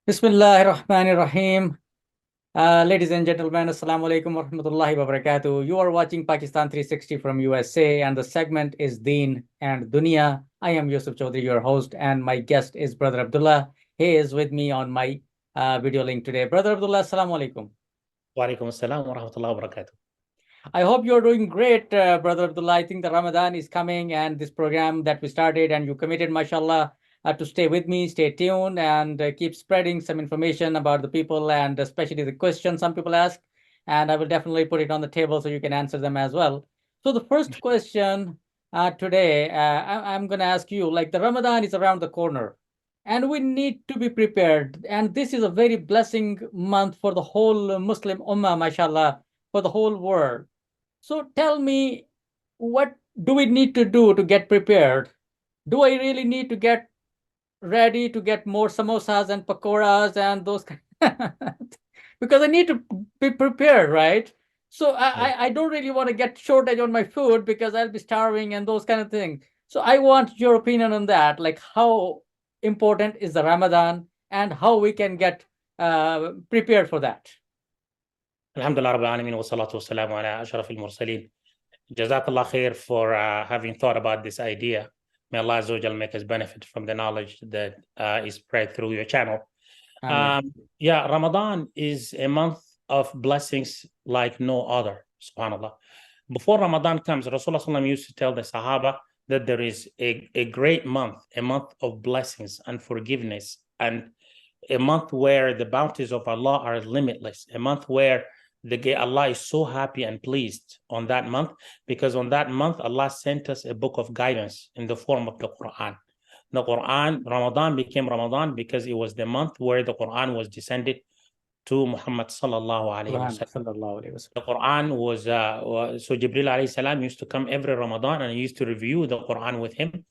Bismillahirrahmanirrahim. Ladies and gentlemen, Assalamu alaikum wa rahmatullahi wa barakatuh. You are watching Pakistan 360 from USA, and the segment is Deen and Dunya. I am Yusuf Chaudhry, your host, and my guest is Brother Abdullah. He is with me on my video link today. Brother Abdullah, Assalamu alaikum. Walaikum assalam wa rahmatullahi wa barakatuh. I hope you're doing great, Brother Abdullah. I think the Ramadan is coming, and this program that we started, and you committed, mashallah, to stay with me, stay tuned, and keep spreading some information about the people, and especially the questions some people ask. And I will definitely put it on the table so you can answer them as well. So the first question today, I'm going to ask you, like the Ramadan is around the corner, and we need to be prepared. And this is a very blessing month for the whole Muslim Ummah, mashallah, for the whole world. So tell me, what do we need to do to get prepared? Do I really need to get ready to get more samosas and pakoras and those kind because I need to be prepared, right? So I don't really want to get shortage on my food because I'll be starving and those kind of things. So I want your opinion on that, like how important is the Ramadan and how we can get prepared for that. Alhamdulillah Rabbil Alameen wa salatu wa salamu ala ashraf al-mursaleen. JazkAllah Khair for having thought about this idea. May Allah Azza wa Jal make us benefit from the knowledge that is spread through your channel. Ramadan is a month of blessings like no other, subhanAllah. Before Ramadan comes, Rasulullah used to tell the Sahaba that there is a great month, a month of blessings and forgiveness, and a month where the bounties of Allah are limitless, a month where Allah is so happy and pleased on that month, because on that month, Allah sent us a book of guidance in the form of the Quran. The Quran, Ramadan became Ramadan because it was the month where the Quran was descended to Muhammad sallallahu alayhi wa sallam. The Quran was, so Jibril alayhi salam used to come every Ramadan and he used to review the Quran with him.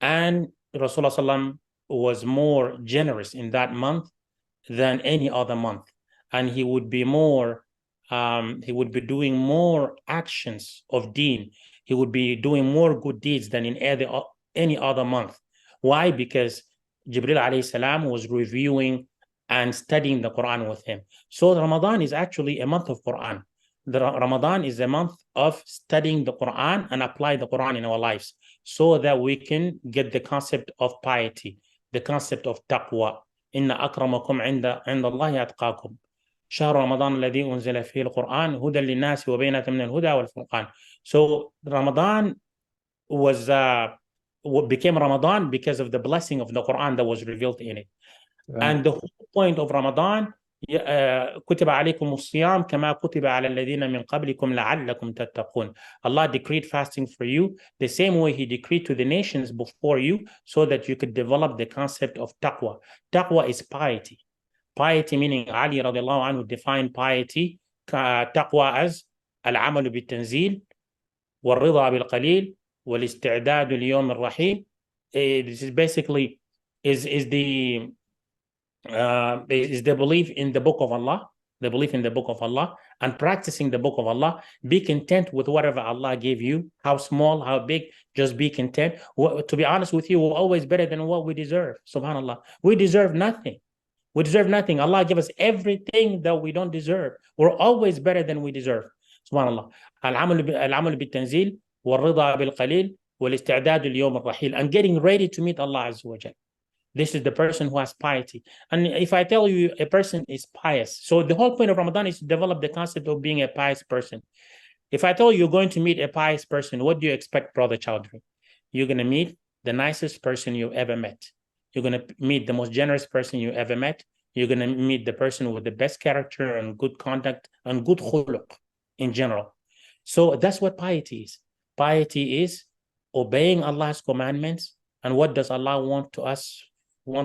And Rasulullah sallam was more generous in that month than any other month. And he would be doing more actions of deen. He would be doing more good deeds than in any other month. Why? Because Jibril alayhi salam was reviewing and studying the Quran with him. So Ramadan is actually a month of Quran. Ramadan is a month of studying the Quran and apply the Quran in our lives so that we can get the concept of piety, the concept of taqwa. Inna akramakum inda Allahi atqakum. شهر رمضان الذي أنزل فيه القرآن هدى للناس وبينات من الهدى والفرقان. So Ramadan became Ramadan because of the blessing of the Quran that was revealed in it. Right. And the whole point of Ramadan, كتب عليكم الصيام كما كتب على الذين من قبلكم لعلكم تتقون. Allah decreed fasting for you the same way He decreed to the nations before you, so that you could develop the concept of taqwa. Taqwa is piety. Piety meaning Ali radiallahu anhu defined piety, taqwa as العمل بالتنزيل والرضا بالقليل والاستعداد ليوم الرحيل. This is basically is the belief in the book of Allah, the belief in the book of Allah, and practicing the book of Allah. Be content with whatever Allah gave you, how small, how big, just be content. To be honest with you, we're always better than what we deserve. Subhanallah. We deserve nothing. We deserve nothing. Allah gave us everything that we don't deserve. We're always better than we deserve. Subhanallah. العمل بالتنزيل والرضا بالقليل والاستعداد ليوم الرحيل, and getting ready to meet Allah Azza wa Jal. This is the person who has piety. And if I tell you a person is pious, so the whole point of Ramadan is to develop the concept of being a pious person. If I tell you you're going to meet a pious person, what do you expect, Brother Chaudhry? You're going to meet the nicest person you've ever met. You're going to meet the most generous person you ever met. You're going to meet the person with the best character and good conduct and good khuluq in general. So that's what piety is. Piety is obeying Allah's commandments. And what does Allah want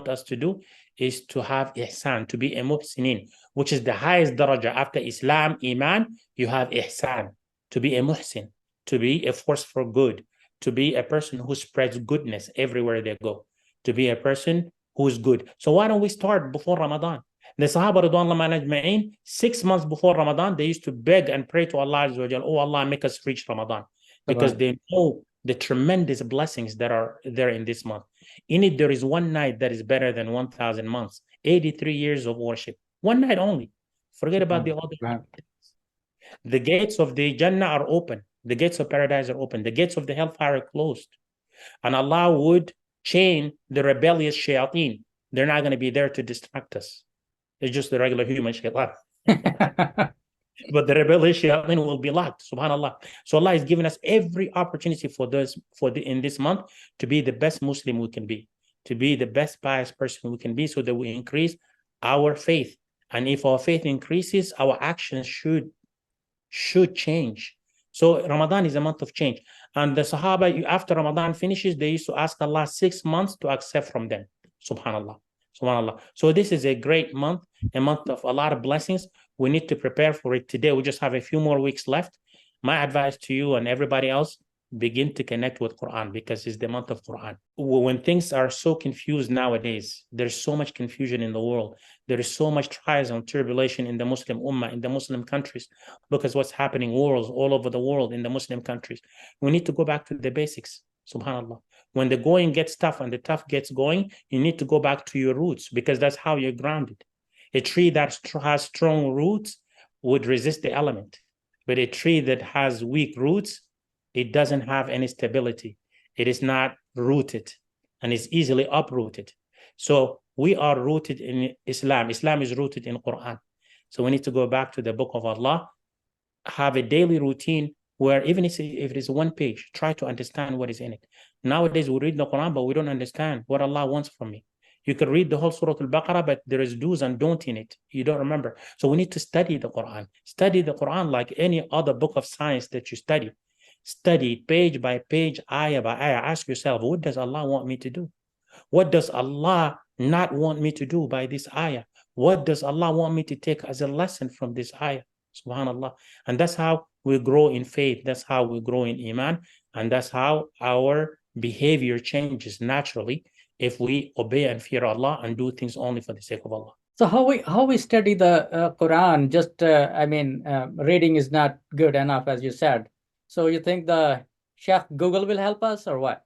us to do is to have ihsan, to be a muhsinin, which is the highest daraja. After Islam, Iman, you have ihsan, to be a muhsin, to be a force for good, to be a person who spreads goodness everywhere they go, to be a person who is good. So why don't we start before Ramadan? The Sahaba Ridwanullah Majma'in, 6 months before Ramadan, they used to beg and pray to Allah Azza wa Jal, oh Allah, make us reach Ramadan, because they know the tremendous blessings that are there in this month. In it, there is one night that is better than 1,000 months. 83 years of worship. One night only. Forget about the other. Wow. The gates of the Jannah are open. The gates of paradise are open. The gates of the hellfire are closed. And Allah would chain the rebellious shayateen. They're not going to be there to distract us. It's just the regular human shaitan. But the rebellious shayateen will be locked. Subhanallah. So Allah is giving us every opportunity in this month to be the best Muslim we can be, to be the best pious person we can be, so that we increase our faith. And if our faith increases, our actions should change. So Ramadan is a month of change. And the Sahaba, after Ramadan finishes, they used to ask Allah 6 months to accept from them. Subhanallah. Subhanallah. So this is a great month, a month of a lot of blessings. We need to prepare for it today. We just have a few more weeks left. My advice to you and everybody else, begin to connect with Quran, because it's the month of Quran. When things are so confused nowadays, there's so much confusion in the world. There is so much trials and tribulation in the Muslim Ummah, in the Muslim countries, because what's happening all over the world in the Muslim countries. We need to go back to the basics, subhanAllah. When the going gets tough and the tough gets going, you need to go back to your roots, because that's how you're grounded. A tree that has strong roots would resist the element, but a tree that has weak roots, it doesn't have any stability. It is not rooted, and it's easily uprooted. So we are rooted in Islam. Islam is rooted in Quran. So we need to go back to the book of Allah, have a daily routine where even if it is one page, try to understand what is in it. Nowadays we read the Quran, but we don't understand what Allah wants from me. You can read the whole Surah Al-Baqarah, but there is do's and don'ts in it. You don't remember. So we need to study the Quran. Study the Quran like any other book of science that you study. Study page by page, ayah by ayah. Ask yourself, what does Allah want me to do? What does Allah not want me to do by this ayah? What does Allah want me to take as a lesson from this ayah? Subhanallah. And that's how we grow in faith. That's how we grow in Iman. And that's how our behavior changes naturally if we obey and fear Allah and do things only for the sake of Allah. So how we study the Quran? Just reading is not good enough, as you said. So you think the Chef Google will help us, or what?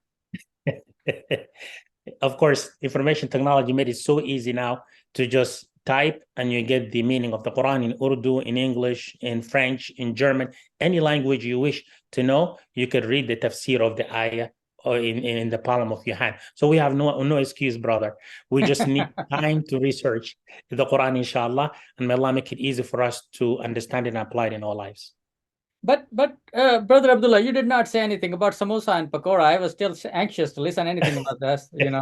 Of course, information technology made it so easy now to just type and you get the meaning of the Quran in Urdu, in English, in French, in German, any language you wish to know. You could read the tafsir of the ayah or in the palm of your hand. So we have no excuse, brother. We just need time to research the Quran, inshallah, and may Allah make it easy for us to understand and apply it in our lives. But Brother Abdullah, you did not say anything about samosa and pakora. I was still anxious to listen anything about this, you know.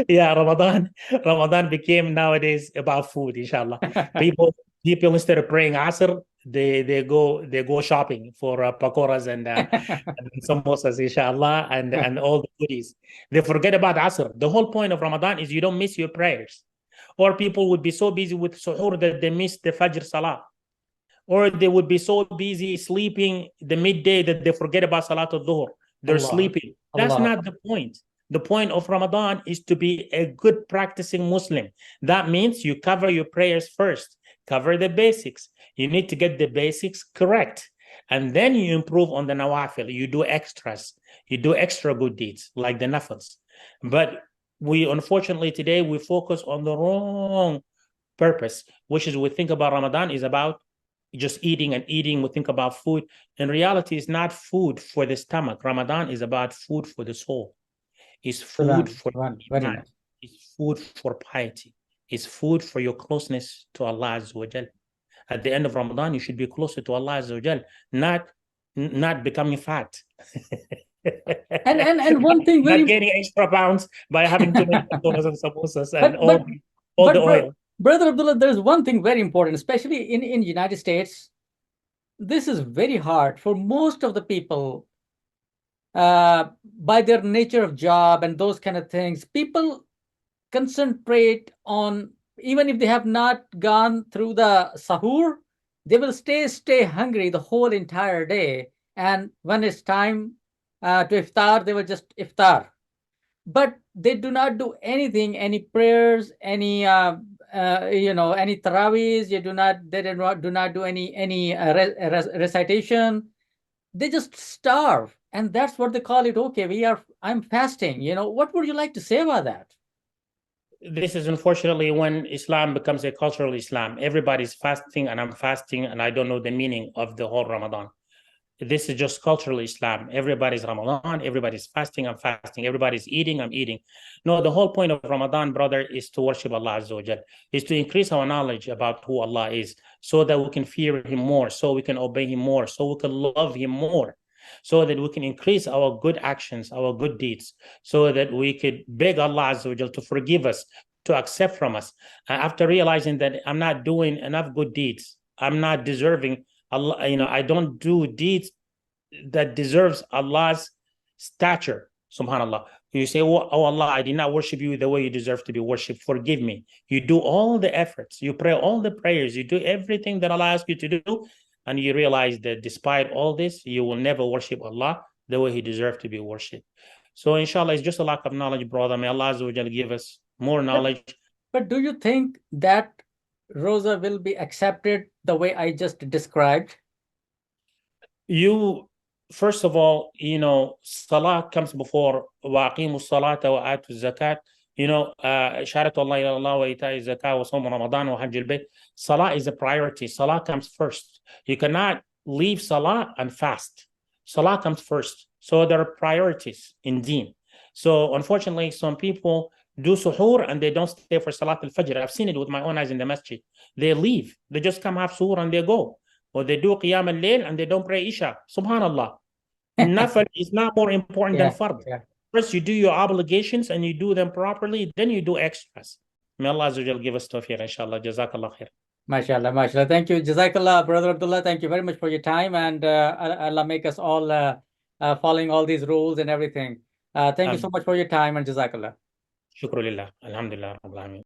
Yeah, Ramadan became nowadays about food, inshallah. People instead of praying Asr, they go shopping for pakoras and samosas, inshallah, and all the goodies. They forget about Asr. The whole point of Ramadan is you don't miss your prayers. Or people would be so busy with suhoor that they miss the Fajr Salah. Or they would be so busy sleeping the midday that they forget about Salat al-Dhuhr. They're sleeping. That's not the point. The point of Ramadan is to be a good practicing Muslim. That means you cover your prayers first, cover the basics. You need to get the basics correct. And then you improve on the nawafil. You do extras. You do extra good deeds like the nafils. But unfortunately today, we focus on the wrong purpose, which is we think about Ramadan is about just eating and eating. We think about food. In reality, it's not food for the stomach. Ramadan is about food for the soul. It's food for iman. It's food for piety. It's food for your closeness to Allah Azza wa Jal. At the end of Ramadan, you should be closer to Allah Azza wa Jal, not becoming fat. and one thing, not gaining extra pounds by having too many pakoras and samosas and all the oil. Brother Abdullah, there's one thing very important, especially in United States. This is very hard for most of the people by their nature of job and those kind of things. People concentrate on, even if they have not gone through the sahur, they will stay hungry the whole entire day. And when it's time to iftar, they will just iftar. But they do not do anything, any prayers, any any taraweehs. They do not do any recitation. They just starve, and that's what they call it. Okay, I'm fasting. What would you like to say about that? this is unfortunately when Islam becomes a cultural Islam. Everybody's fasting and I'm fasting and I don't know the meaning of the whole Ramadan. This is just cultural Islam. Everybody's Ramadan, everybody's fasting, I'm fasting. Everybody's eating, I'm eating. No, the whole point of Ramadan, brother, is to worship Allah Azza wa Jal, is to increase our knowledge about who Allah is so that we can fear Him more, so we can obey Him more, so we can love Him more, so that we can increase our good actions, our good deeds, so that we could beg Allah Azza wa Jal to forgive us, to accept from us. After realizing that I'm not doing enough good deeds, I'm not deserving Allah, I don't do deeds that deserves Allah's stature, subhanallah. You say, oh Allah, I did not worship you the way you deserve to be worshipped. Forgive me. You do all the efforts, you pray all the prayers, you do everything that Allah asks you to do, and you realize that despite all this, you will never worship Allah the way He deserves to be worshipped. So inshallah, it's just a lack of knowledge, brother. May Allah Azza wa Jalla give us more knowledge. But do you think that Rosa will be accepted the way I just described? You, first of all, salah comes before وَأَقِيمُوا الصَّلَاةَ وَآتُوا الزَّكَاةَ. شهادة الله إلى الله وإيتاء الزكاة وصوم رمضان وحج البيت. Salah is a priority. Salah comes first. You cannot leave salah and fast. Salah comes first. So there are priorities in deen. So unfortunately, some people do suhoor and they don't stay for Salat al-Fajr. I've seen it with my own eyes in the masjid. They leave. They just come have suhoor and they go. Or they do Qiyam al-Layl and they don't pray Isha. Subhanallah. Nafal is not more important than Fard. Yeah. First, you do your obligations and you do them properly, then you do extras. May Allah Azza wa Jal give us tawfiq, inshallah. JazkAllah Khair. MashaAllah, MashaAllah. Thank you. JazkAllah, Brother Abdullah. Thank you very much for your time. And Allah make us all following all these rules and everything. Thank you so much for your time and JazkAllah. Shukru lillah. Alhamdulillah. Rabbil Alameen.